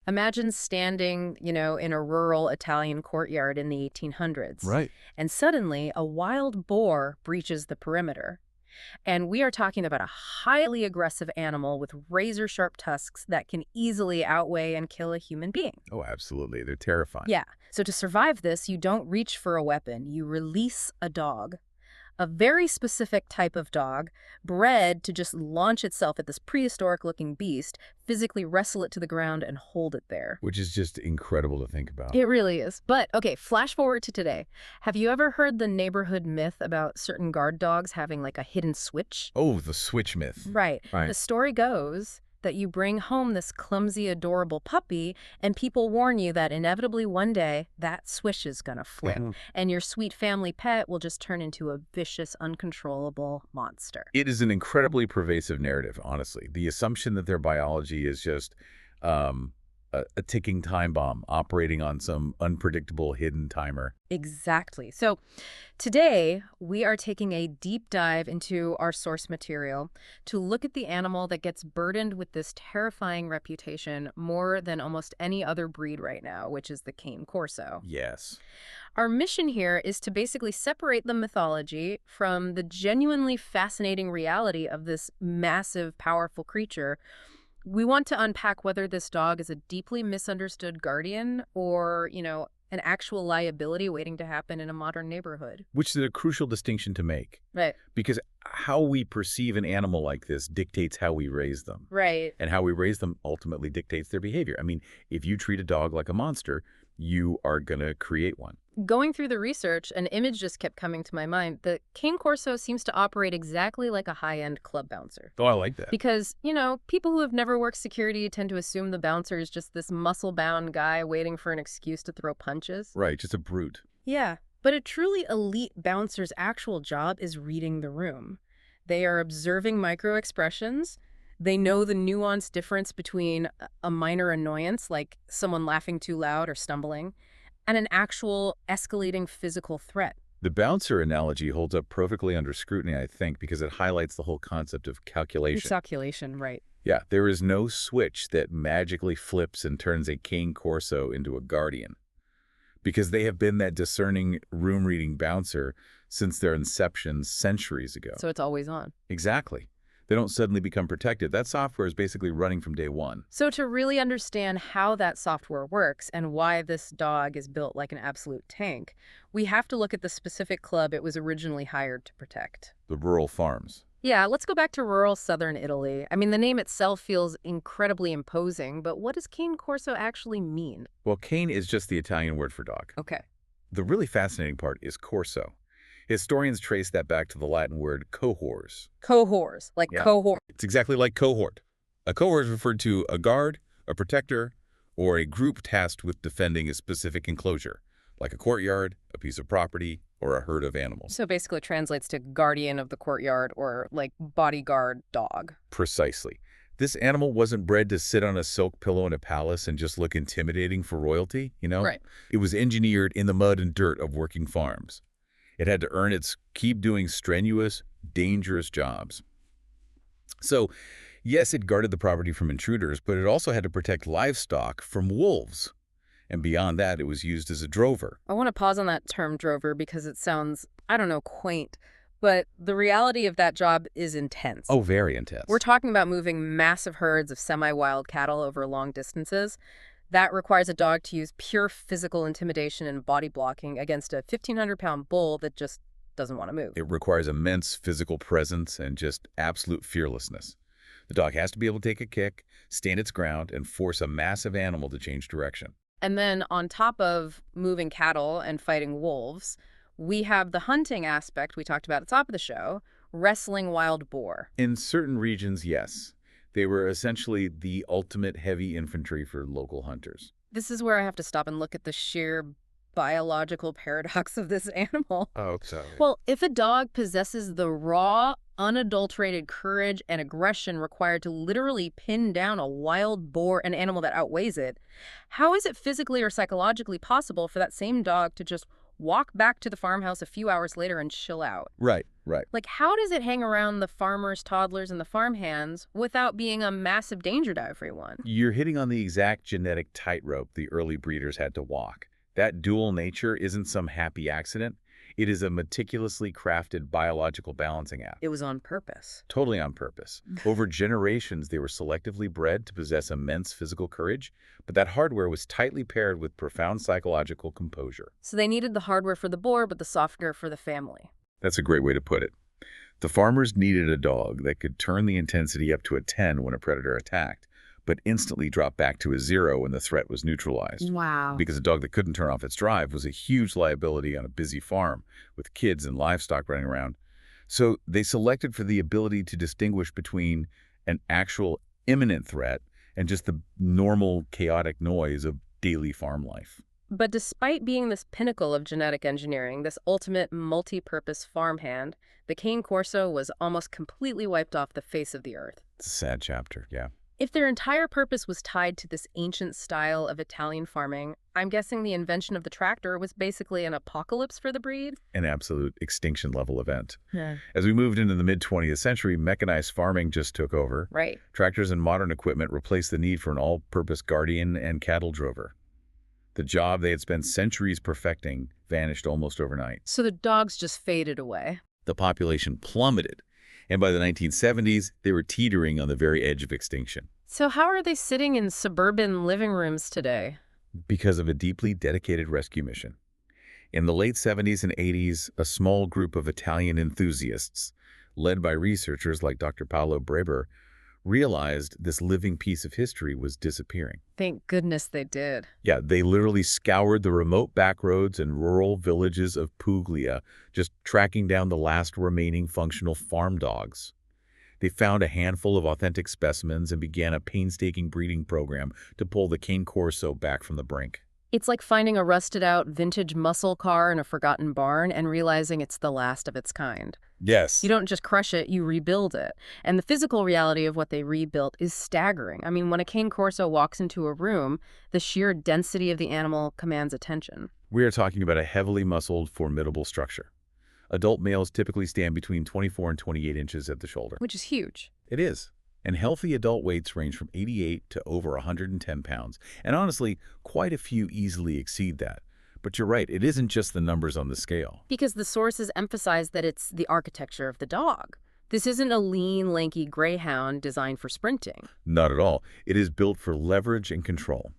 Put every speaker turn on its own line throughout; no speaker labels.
Imagine standing, in a rural Italian courtyard in the 1800s,
Right.
and suddenly a wild boar breaches the perimeter. And we are talking about a highly aggressive animal with razor-sharp tusks that can easily outweigh and kill a human being.
Oh, absolutely. They're terrifying.
Yeah, so to survive this, you don't reach for a weapon, you release a dog. A very specific type of dog, bred to just launch itself at this prehistoric-looking beast, physically wrestle it to the ground and hold it there.
Which is just incredible to think about.
It really is. But, okay, flash forward to today. Have you ever heard the neighborhood myth about certain guard dogs having like a hidden switch?
Oh, the switch myth.
Right.
Right.
The story goes that you bring home this clumsy, adorable puppy, and people warn you that inevitably one day that switch is gonna flip, and your sweet family pet will just turn into a vicious, uncontrollable monster.
It is an incredibly pervasive narrative, honestly. The assumption that their biology is just a ticking time bomb operating on some unpredictable hidden timer.
Exactly. So today, we are taking a deep dive into our source material to look at the animal that gets burdened with this terrifying reputation more than almost any other breed right now, which is the Cane Corso.
Yes.
Our mission here is to basically separate the mythology from the genuinely fascinating reality of this massive, powerful creature. We want to unpack whether this dog is a deeply misunderstood guardian or, an actual liability waiting to happen in a modern neighborhood.
Which is a crucial distinction to make.
Right.
Because how we perceive an animal like this dictates how we raise them.
Right.
And how we raise them ultimately dictates their behavior. I mean, if you treat a dog like a monster, you are going to create one.
Going through the research, an image just kept coming to my mind. The Cane Corso seems to operate exactly like a high-end club bouncer.
Oh, I like that.
Because, people who have never worked security tend to assume the bouncer is just this muscle-bound guy waiting for an excuse to throw punches.
Right, just a brute.
Yeah, but a truly elite bouncer's actual job is reading the room. They are observing micro-expressions. They know the nuanced difference between a minor annoyance, like someone laughing too loud or stumbling, and an actual escalating physical threat.
The bouncer analogy holds up perfectly under scrutiny, I think, because it highlights the whole concept of calculation.
Calculation, right.
Yeah, there is no switch that magically flips and turns a Cane Corso into a guardian. Because they have been that discerning, room-reading bouncer since their inception centuries ago.
So it's always on.
Exactly. They don't suddenly become protected. That software is basically running from day one.
So to really understand how that software works and why this dog is built like an absolute tank, we have to look at the specific club it was originally hired to protect.
The rural farms.
Yeah, let's go back to rural southern Italy. I mean, the name itself feels incredibly imposing, but what does Cane Corso actually mean?
Well, cane is just the Italian word for dog.
Okay.
The really fascinating part is corso. Historians trace that back to the Latin word cohors.
Cohors, like
Yeah.
cohort.
It's exactly like cohort. A cohort is referred to a guard, a protector, or a group tasked with defending a specific enclosure, like a courtyard, a piece of property, or a herd of animals.
So basically it translates to guardian of the courtyard or like bodyguard dog.
Precisely. This animal wasn't bred to sit on a silk pillow in a palace and just look intimidating for royalty,
Right.
It was engineered in the mud and dirt of working farms. It had to earn its keep doing strenuous, dangerous jobs. So, yes, it guarded the property from intruders, but it also had to protect livestock from wolves. And beyond that, it was used as a drover.
I want to pause on that term drover because it sounds, quaint, but the reality of that job is intense.
Oh, very intense.
We're talking about moving massive herds of semi-wild cattle over long distances. That requires a dog to use pure physical intimidation and body blocking against a 1,500-pound bull that just doesn't want to move.
It requires immense physical presence and just absolute fearlessness. The dog has to be able to take a kick, stand its ground, and force a massive animal to change direction.
And then on top of moving cattle and fighting wolves, we have the hunting aspect we talked about at the top of the show, wrestling wild boar.
In certain regions, yes. They were essentially the ultimate heavy infantry for local hunters.
This is where I have to stop and look at the sheer biological paradox of this animal.
Oh, sorry.
Well, if a dog possesses the raw, unadulterated courage and aggression required to literally pin down a wild boar, an animal that outweighs it, how is it physically or psychologically possible for that same dog to just walk back to the farmhouse a few hours later and chill out.
Right, right.
Like, how does it hang around the farmers, toddlers, and the farmhands without being a massive danger to everyone?
You're hitting on the exact genetic tightrope the early breeders had to walk. That dual nature isn't some happy accident. It is a meticulously crafted biological balancing act.
It was on purpose.
Totally on purpose. Over generations, they were selectively bred to possess immense physical courage, but that hardware was tightly paired with profound psychological composure.
So they needed the hardware for the boar, but the software for the family.
That's a great way to put it. The farmers needed a dog that could turn the intensity up to a 10 when a predator attacked, but instantly drop back to a 0 when the threat was neutralized.
Wow.
Because a dog that couldn't turn off its drive was a huge liability on a busy farm with kids and livestock running around. So they selected for the ability to distinguish between an actual imminent threat and just the normal chaotic noise of daily farm life.
But despite being this pinnacle of genetic engineering, this ultimate multi-purpose farmhand, the Cane Corso was almost completely wiped off the face of the earth.
It's a sad chapter, yeah.
If their entire purpose was tied to this ancient style of Italian farming, I'm guessing the invention of the tractor was basically an apocalypse for the breed?
An absolute extinction-level event.
Yeah.
As we moved into the mid-20th century, mechanized farming just took over.
Right.
Tractors and modern equipment replaced the need for an all-purpose guardian and cattle drover. The job they had spent centuries perfecting vanished almost overnight.
So the dogs just faded away.
The population plummeted, and by the 1970s, they were teetering on the very edge of extinction.
So how are they sitting in suburban living rooms today?
Because of a deeply dedicated rescue mission. In the late 70s and 80s, a small group of Italian enthusiasts, led by researchers like Dr. Paolo Breber, realized this living piece of history was disappearing.
Thank goodness they did.
Yeah, they literally scoured the remote backroads and rural villages of Puglia, just tracking down the last remaining functional farm dogs. They found a handful of authentic specimens and began a painstaking breeding program to pull the Cane Corso back from the brink.
It's like finding a rusted-out vintage muscle car in a forgotten barn and realizing it's the last of its kind.
Yes.
You don't just crush it, you rebuild it. And the physical reality of what they rebuilt is staggering. I mean, when a Cane Corso walks into a room, the sheer density of the animal commands attention.
We are talking about a heavily muscled, formidable structure. Adult males typically stand between 24 and 28 inches at the shoulder.
Which is huge.
It is. And healthy adult weights range from 88 to over 110 pounds. And honestly, quite a few easily exceed that. But you're right, it isn't just the numbers on the scale.
Because the sources emphasize that it's the architecture of the dog. This isn't a lean, lanky greyhound designed for sprinting.
Not at all. It is built for leverage and control.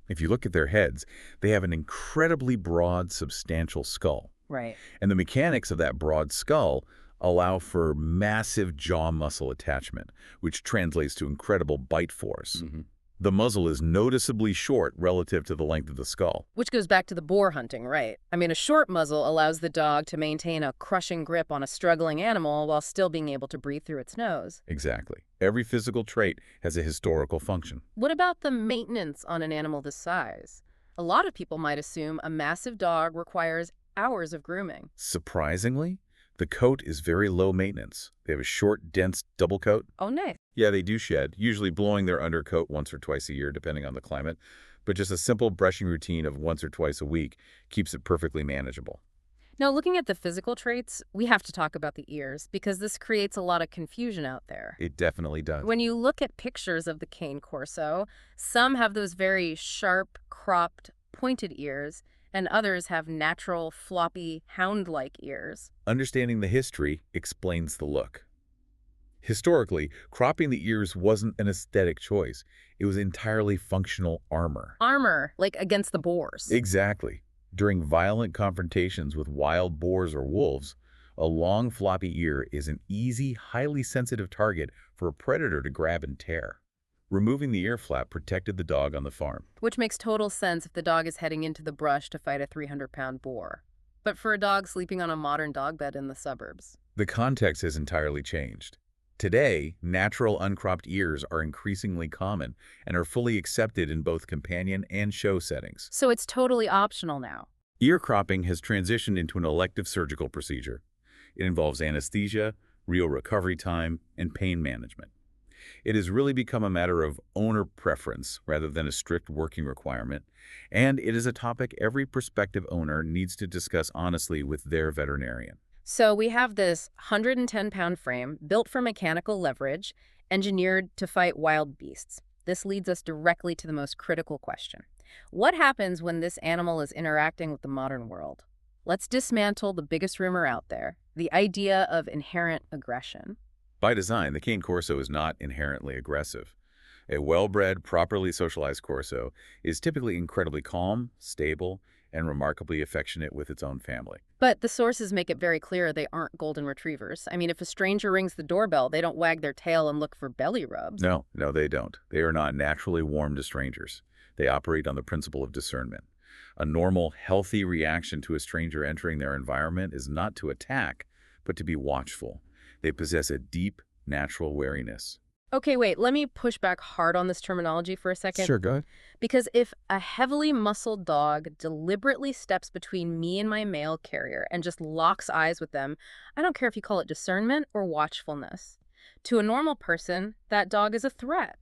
If you look at their heads, they have an incredibly broad, substantial skull.
Right.
And the mechanics of that broad skull allow for massive jaw muscle attachment, which translates to incredible bite force. The muzzle is noticeably short relative to the length of the skull.
Which goes back to the boar hunting, right? I mean, a short muzzle allows the dog to maintain a crushing grip on a struggling animal while still being able to breathe through its nose.
Exactly. Every physical trait has a historical function.
What about the maintenance on an animal this size? A lot of people might assume a massive dog requires hours of grooming.
Surprisingly, the coat is very low maintenance. They have a short, dense double coat.
Oh, nice.
Yeah, they do shed, usually blowing their undercoat once or twice a year, depending on the climate. But just a simple brushing routine of once or twice a week keeps it perfectly manageable.
Now, looking at the physical traits, we have to talk about the ears, because this creates a lot of confusion out there.
It definitely does.
When you look at pictures of the Cane Corso, some have those very sharp, cropped, pointed ears, and others have natural, floppy, hound-like ears.
Understanding the history explains the look. Historically, cropping the ears wasn't an aesthetic choice. It was entirely functional armor.
Armor, like against the boars.
Exactly. During violent confrontations with wild boars or wolves, a long floppy ear is an easy, highly sensitive target for a predator to grab and tear. Removing the ear flap protected the dog on the farm.
Which makes total sense if the dog is heading into the brush to fight a 300-pound boar. But for a dog sleeping on a modern dog bed in the suburbs.
The context has entirely changed. Today, natural uncropped ears are increasingly common and are fully accepted in both companion and show settings.
So it's totally optional now.
Ear cropping has transitioned into an elective surgical procedure. It involves anesthesia, real recovery time, and pain management. It has really become a matter of owner preference rather than a strict working requirement, and it is a topic every prospective owner needs to discuss honestly with their veterinarian.
So we have this 110-pound frame built for mechanical leverage, engineered to fight wild beasts. This leads us directly to the most critical question. What happens when this animal is interacting with the modern world? Let's dismantle the biggest rumor out there, the idea of inherent aggression.
By design, the Cane Corso is not inherently aggressive. A well-bred, properly socialized Corso is typically incredibly calm, stable, and remarkably affectionate with its own family.
But the sources make it very clear they aren't golden retrievers. I mean, if a stranger rings the doorbell, they don't wag their tail and look for belly rubs.
No, they don't. They are not naturally warm to strangers. They operate on the principle of discernment. A normal, healthy reaction to a stranger entering their environment is not to attack, but to be watchful. They possess a deep, natural wariness.
Okay, wait, let me push back hard on this terminology for a second.
Sure, go ahead.
Because if a heavily muscled dog deliberately steps between me and my mail carrier and just locks eyes with them, I don't care if you call it discernment or watchfulness. To a normal person, that dog is a threat.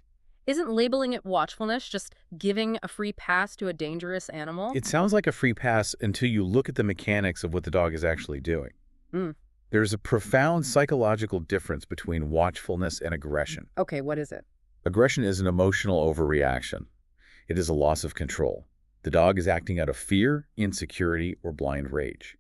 Isn't labeling it watchfulness just giving a free pass to a dangerous animal?
It sounds like a free pass until you look at the mechanics of what the dog is actually doing.
Mm.
There's a profound psychological difference between watchfulness and aggression.
Okay, what is it?
Aggression is an emotional overreaction. It is a loss of control. The dog is acting out of fear, insecurity, or blind rage.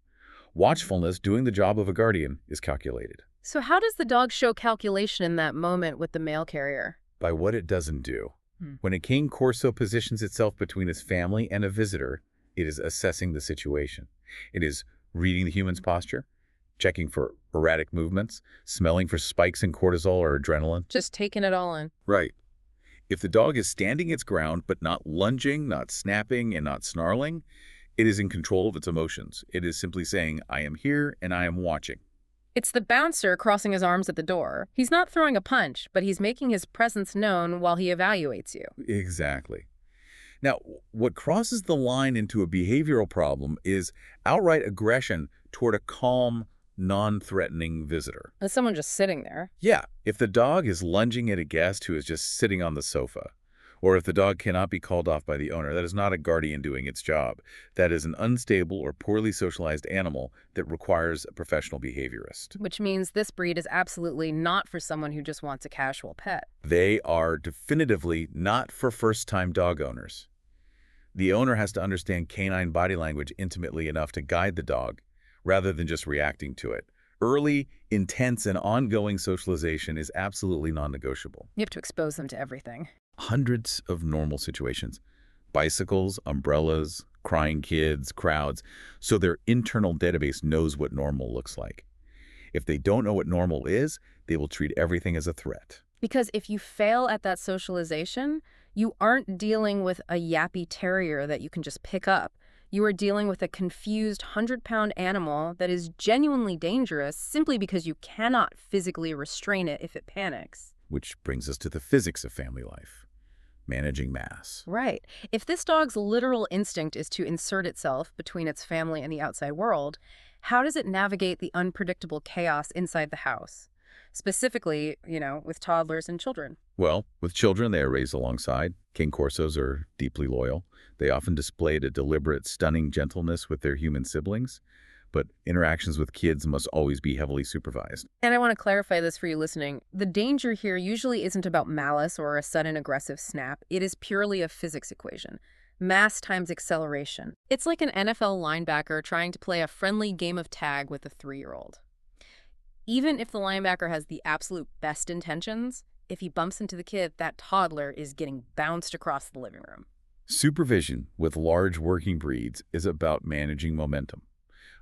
Watchfulness, doing the job of a guardian, is calculated.
So how does the dog show calculation in that moment with the mail carrier?
By what it doesn't do.
Hmm.
When a Cane Corso positions itself between its family and a visitor, it is assessing the situation. It is reading the human's posture, checking for erratic movements, smelling for spikes in cortisol or adrenaline.
Just taking it all in.
Right. If the dog is standing its ground but not lunging, not snapping, and not snarling, it is in control of its emotions. It is simply saying, I am here and I am watching.
It's the bouncer crossing his arms at the door. He's not throwing a punch, but he's making his presence known while he evaluates you.
Exactly. Now, what crosses the line into a behavioral problem is outright aggression toward a calm, non-threatening visitor.
As someone just sitting there.
Yeah, if the dog is lunging at a guest who is just sitting on the sofa, or if the dog cannot be called off by the owner, that is not a guardian doing its job. That is an unstable or poorly socialized animal that requires a professional behaviorist.
Which means this breed is absolutely not for someone who just wants a casual pet.
They are definitively not for first-time dog owners. The owner has to understand canine body language intimately enough to guide the dog, rather than just reacting to it. Early, intense, and ongoing socialization is absolutely non-negotiable.
You have to expose them to everything.
Hundreds of normal situations. Bicycles, umbrellas, crying kids, crowds, so their internal database knows what normal looks like. If they don't know what normal is, they will treat everything as a threat.
Because if you fail at that socialization, you aren't dealing with a yappy terrier that you can just pick up. You are dealing with a confused 100-pound animal that is genuinely dangerous simply because you cannot physically restrain it if it panics.
Which brings us to the physics of family life. Managing mass.
Right. If this dog's literal instinct is to insert itself between its family and the outside world, how does it navigate the unpredictable chaos inside the house? Specifically, with toddlers and children.
Well, with children, they are raised alongside. Cane Corsos are deeply loyal. They often displayed a deliberate, stunning gentleness with their human siblings, but interactions with kids must always be heavily supervised.
And I want to clarify this for you listening. The danger here usually isn't about malice or a sudden aggressive snap. It is purely a physics equation. Mass times acceleration. It's like an NFL linebacker trying to play a friendly game of tag with a 3-year-old. Even if the linebacker has the absolute best intentions, if he bumps into the kid, that toddler is getting bounced across the living room.
Supervision with large working breeds is about managing momentum.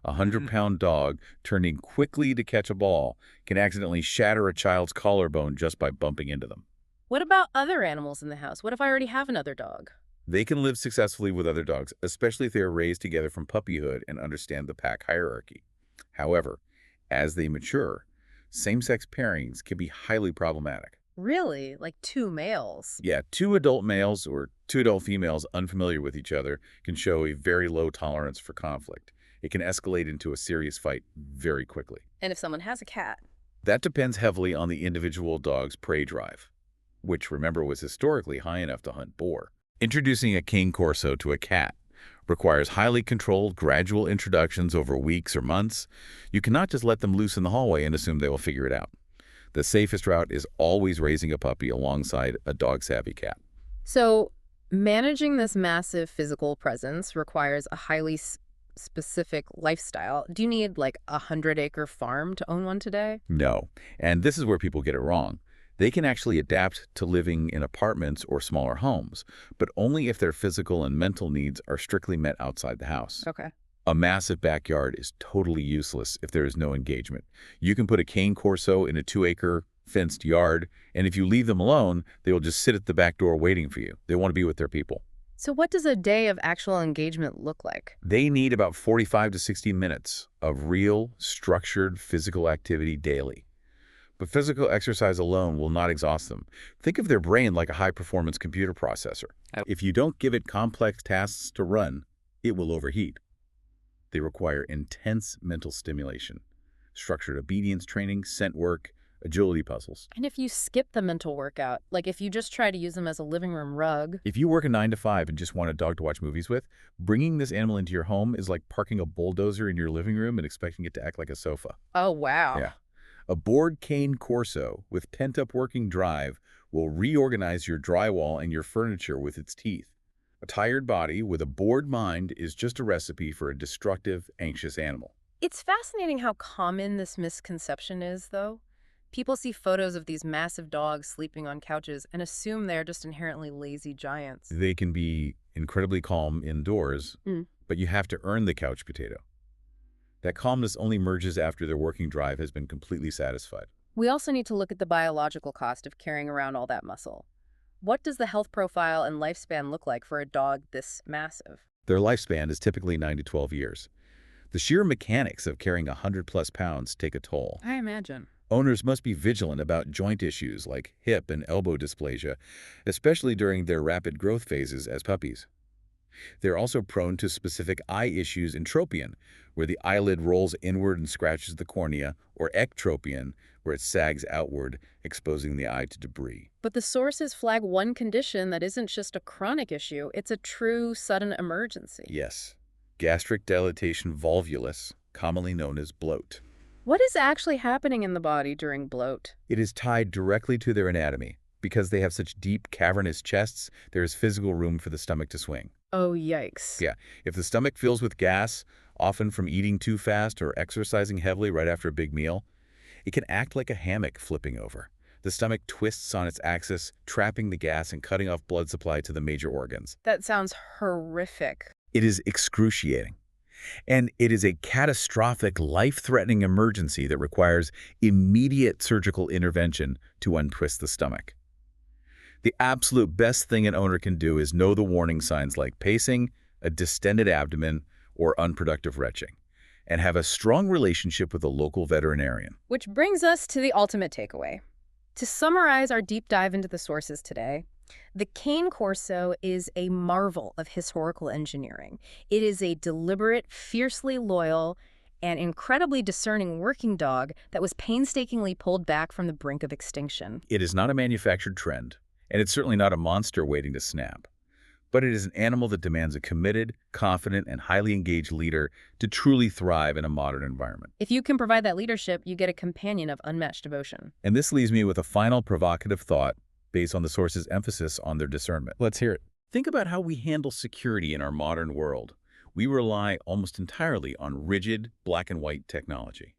A 100-pound dog turning quickly to catch a ball can accidentally shatter a child's collarbone just by bumping into them.
What about other animals in the house? What if I already have another dog?
They can live successfully with other dogs, especially if they are raised together from puppyhood and understand the pack hierarchy. However, as they mature, same-sex pairings can be highly problematic.
Really? Like 2 males?
Yeah, 2 adult males or 2 adult females unfamiliar with each other can show a very low tolerance for conflict. It can escalate into a serious fight very quickly.
And if someone has a cat?
That depends heavily on the individual dog's prey drive. which, remember, was historically high enough to hunt boar. Introducing a Cane Corso to a cat requires highly controlled, gradual introductions over weeks or months. You cannot just let them loose in the hallway and assume they will figure it out. The safest route is always raising a puppy alongside a dog-savvy cat.
So managing this massive physical presence requires a highly specific lifestyle. Do you need like a 100-acre farm to own one today?
No, and this is where people get it wrong. They can actually adapt to living in apartments or smaller homes, but only if their physical and mental needs are strictly met outside the house.
Okay.
A massive backyard is totally useless if there is no engagement. You can put a Cane Corso in a 2-acre fenced yard, and if you leave them alone, they will just sit at the back door waiting for you. They want to be with their people.
So what does a day of actual engagement look like?
They need about 45 to 60 minutes of real, structured physical activity daily. But physical exercise alone will not exhaust them. Think of their brain like a high-performance computer processor. If you don't give it complex tasks to run, it will overheat. They require intense mental stimulation, structured obedience training, scent work, agility puzzles.
And if you skip the mental workout, like if you just try to use them as a living room rug?
If you work a 9 to 5 and just want a dog to watch movies with, bringing this animal into your home is like parking a bulldozer in your living room and expecting it to act like a sofa.
Oh, wow.
Yeah. A bored Cane Corso with pent-up working drive will reorganize your drywall and your furniture with its teeth. A tired body with a bored mind is just a recipe for a destructive, anxious animal.
It's fascinating how common this misconception is, though. People see photos of these massive dogs sleeping on couches and assume they're just inherently lazy giants.
They can be incredibly calm indoors, but you have to earn the couch potato. That calmness only emerges after their working drive has been completely satisfied.
We also need to look at the biological cost of carrying around all that muscle. What does the health profile and lifespan look like for a dog this massive?
Their lifespan is typically 9 to 12 years. The sheer mechanics of carrying 100-plus pounds take a toll.
I imagine.
Owners must be vigilant about joint issues like hip and elbow dysplasia, especially during their rapid growth phases as puppies. They're also prone to specific eye issues in tropion, where the eyelid rolls inward and scratches the cornea, or ectropion, where it sags outward, exposing the eye to debris.
But the sources flag one condition that isn't just a chronic issue, it's a true sudden emergency.
Yes, gastric dilatation volvulus, commonly known as bloat.
What is actually happening in the body during bloat?
It is tied directly to their anatomy. Because they have such deep, cavernous chests, there is physical room for the stomach to swing.
Oh, yikes.
Yeah, if the stomach fills with gas, often from eating too fast or exercising heavily right after a big meal, it can act like a hammock flipping over. The stomach twists on its axis, trapping the gas and cutting off blood supply to the major organs.
That sounds horrific.
It is excruciating. And it is a catastrophic, life-threatening emergency that requires immediate surgical intervention to untwist the stomach. The absolute best thing an owner can do is know the warning signs like pacing, a distended abdomen, or unproductive retching, and have a strong relationship with a local veterinarian.
Which brings us to the ultimate takeaway. To summarize our deep dive into the sources today, the Cane Corso is a marvel of historical engineering. It is a deliberate, fiercely loyal, and incredibly discerning working dog that was painstakingly pulled back from the brink of extinction.
It is not a manufactured trend, and it's certainly not a monster waiting to snap. But it is an animal that demands a committed, confident, and highly engaged leader to truly thrive in a modern environment.
If you can provide that leadership, you get a companion of unmatched devotion.
And this leaves me with a final provocative thought based on the source's emphasis on their discernment. Let's hear it. Think about how we handle security in our modern world. We rely almost entirely on rigid, black-and-white technology.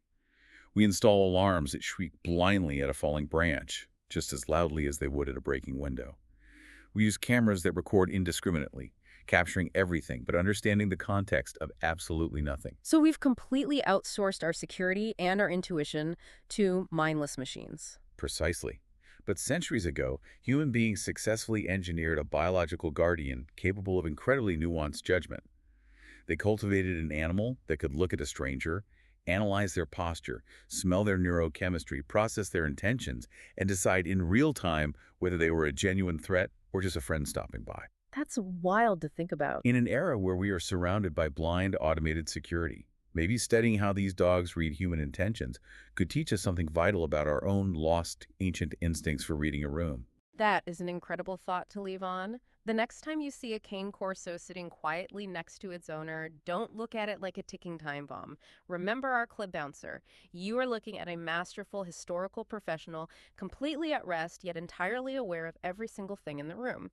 We install alarms that shriek blindly at a falling branch, just as loudly as they would at a breaking window. We use cameras that record indiscriminately, capturing everything but understanding the context of absolutely nothing.
So we've completely outsourced our security and our intuition to mindless machines.
Precisely. But centuries ago, human beings successfully engineered a biological guardian capable of incredibly nuanced judgment. They cultivated an animal that could look at a stranger, analyze their posture, smell their neurochemistry, process their intentions, and decide in real time whether they were a genuine threat or just a friend stopping by.
That's wild to think about.
In an era where we are surrounded by blind automated security, maybe studying how these dogs read human intentions could teach us something vital about our own lost ancient instincts for reading a room.
That is an incredible thought to leave on. The next time you see a cane corso sitting quietly next to its owner, don't look at it like a ticking time bomb. Remember our clip bouncer. You are looking at a masterful historical professional, completely at rest yet entirely aware of every single thing in the room.